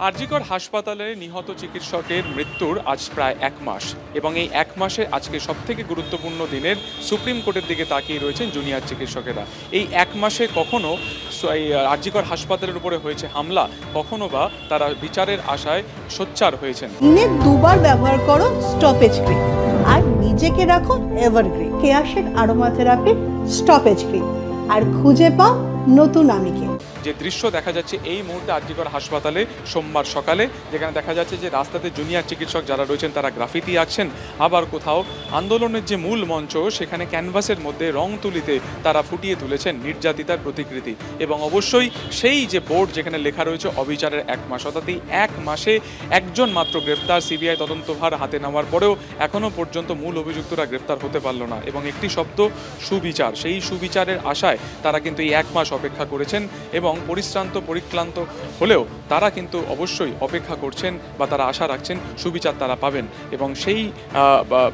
আরজিকর হাসপাতালে নিহত চিকিৎসকের মৃত্যুর আজ প্রায় 1 মাস এবং এই 1 মাসে আজকে সবথেকে গুরুত্বপূর্ণ দিনের সুপ্রিম কোর্টের দিকে তাকিয়ে রয়েছেন জুনিয়র চিকিৎসকেরা। এই 1 মাসে কখনো আরজিকর হাসপাতালের উপরে হয়েছে হামলা, কখনো বা তারা বিচারের আশায় সোচ্চার হয়েছেন। দিনে দুবার ব্যবহার করো স্টপেজ ক্রিম আর নিজেকে রাখো evergreen কেয়াশেড aroma therapy stoppage cream আর খুঁজে পাও নতুন আমিকে। যে দৃশ্য দেখা যাচ্ছে এই মুহূর্তে আরজিকর হাসপাতালে সোমবার সকালে, যেখানে দেখা যাচ্ছে যে রাস্তাতে জুনিয়র চিকিৎসক যারা রয়েছেন তারা গ্রাফিতি আঁকছেন, আবার কোথাও আন্দোলনের যে মূল মঞ্চ সেখানে ক্যানভাসের মধ্যে রং তুলিতে তারা ফুটিয়ে তুলেছেন নির্যাতিতার প্রতিকৃতি এবং অবশ্যই সেই যে বোর্ড যেখানে লেখা রয়েছে অবিচারের 1 মাস, অর্থাৎ এই 1 মাসে একজন মাত্র গ্রেফতার। সিবিআই তদন্তভার হাতে নেওয়ার পরেও এখনও পর্যন্ত মূল অভিযুক্তরা গ্রেফতার হতে পারল না এবং একটি শব্দ সুবিচার। সেই সুবিচারের আশায় তারা কিন্তু এই 1 মাস অপেক্ষা করেছেন এবং পরিশ্রান্ত পরিক্লান্ত হলেও তারা কিন্তু অবশ্যই অপেক্ষা করছেন বা তারা আশা রাখছেন সুবিচার তারা পাবেন এবং সেই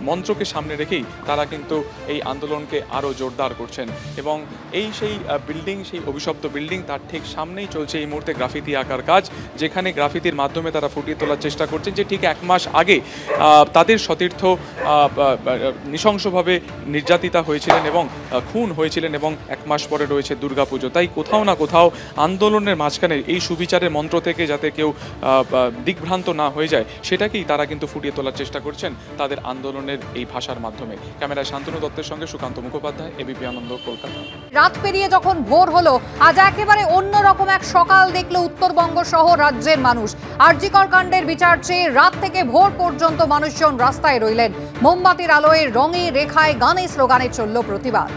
মন্ত্রকে সামনে রেখেই তারা কিন্তু এই আন্দোলনকে আরও জোরদার করছেন এবং সেই বিল্ডিং, সেই অভিশপ্ত বিল্ডিং, তার ঠিক সামনেই চলছে এই মুহূর্তে গ্রাফিতি আঁকার কাজ, যেখানে গ্রাফিতির মাধ্যমে তারা ফুটিয়ে তোলার চেষ্টা করছেন যে ঠিক 1 মাস আগে তাদের সতীর্থ নৃশংসভাবে নির্যাতিতা হয়েছিলেন এবং খুন হয়েছিলেন এবং 1 মাস পরে রয়েছে দুর্গাপুজো। তাই কোথাও না কোথাও আন্দোলনের মাঝখানে এই সুবিচারের মন্ত্র থেকে যাতে কেউ দিগ্ভ্রান্ত না হয়ে যায় সেটাকেই তারা কিন্তু ফুটিয়ে তোলার চেষ্টা করছেন তাদের আন্দোলনের এই ভাষার মাধ্যমে। ক্যামেরায় শান্তনু দত্তের সঙ্গে সুকান্ত মুখোপাধ্যায়, এবিপি আনন্দ, কলকাতা। রাত পেরিয়ে যখন ভোর হলো, আজ একেবারে অন্যরকম এক সকাল দেখলো উত্তরবঙ্গ সহ রাজ্যের মানুষ। আরজিকর কাণ্ডের বিচার চেয়ে রাত থেকে ভোর পর্যন্ত মানুষজন রাস্তায় রইলেন। মোমবাতির আলোয়, রঙে, রেখায়, গানে, স্লোগানে চলল প্রতিবাদ।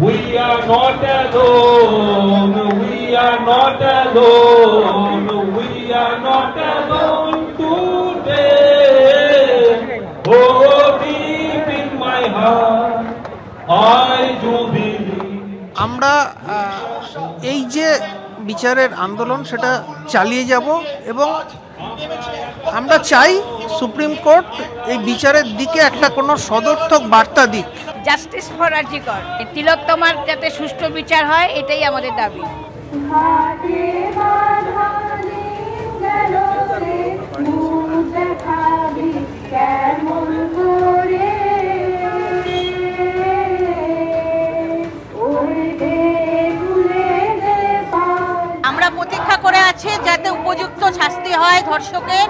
We are not alone, we are not alone, we are not alone today. Oh, deep in my heart, I do believe. আমরা এই যে বিচারের আন্দোলন সেটা চালিয়ে যাব এবং আমরা চাই সুপ্রিম কোর্ট এই বিচারের দিকে একটা কোনো সদর্থক বার্তা দিক। জাস্টিস ফর আরজিকর, তিলোত্তমার যাতে সুষ্ঠু বিচার হয়, এটাই আমাদের দাবি। আমরা প্রতীক্ষা করে আছি যাতে উপযুক্ত শাস্তি হয় ধর্ষকের।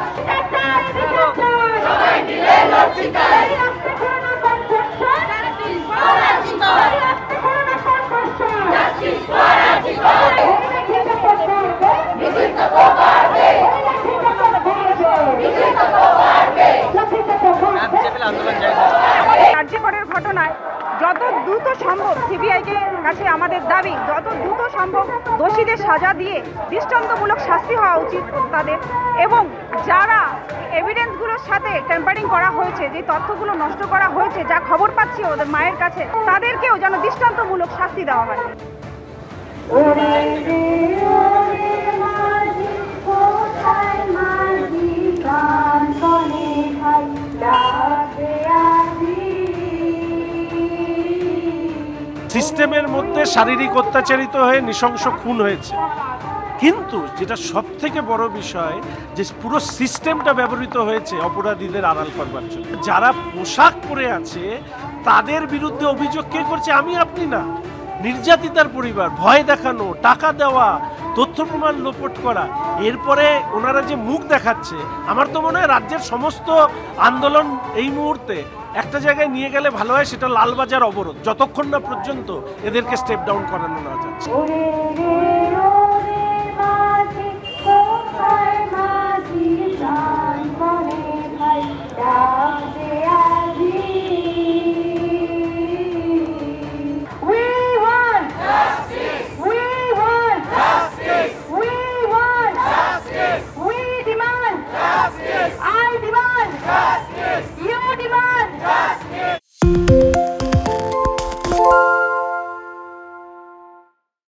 আরজিকরের ঘটনায় যত দ্রুত সম্ভব সিবিআই কে কাছে আমাদের দাবি, যত দ্রুত সম্ভব দোষীদের সাজা দিয়ে দৃষ্টান্তমূলক শাস্তি হওয়া উচিত তাদের, এবং যারা এভিডেন্সগুলোর সাথে টেম্পারিং করা হয়েছে, যে তথ্যগুলো নষ্ট করা হয়েছে, যা খবর পাচ্ছি ওদের মায়ের কাছে, তাদেরকেও যেন দৃষ্টান্তমূলক শাস্তি দেওয়া হয়। সিস্টেমের মধ্যে শারীরিক অত্যাচারিত হয়ে নৃশংস খুন হয়েছে, কিন্তু যেটা সব থেকে বড় বিষয় যে পুরো সিস্টেমটা ব্যবহৃত হয়েছে অপরাধীদের আড়াল করবার জন্য। যারা পোশাক পরে আছে তাদের বিরুদ্ধে অভিযোগ কে করছে? আমি আপনি না, নির্যাতিতার পরিবার। ভয় দেখানো, টাকা দেওয়া, তথ্য প্রমাণ লোপাট করা, এরপরে ওনারা যে মুখ দেখাচ্ছে, আমার তো মনে হয় রাজ্যের সমস্ত আন্দোলন এই মুহূর্তে একটা জায়গায় নিয়ে গেলে ভালো হয়, সেটা লালবাজার অবরোধ, যতক্ষণ না পর্যন্ত এদেরকে স্টেপ ডাউন করানো না যাচ্ছে। I demand justice. You demand justice.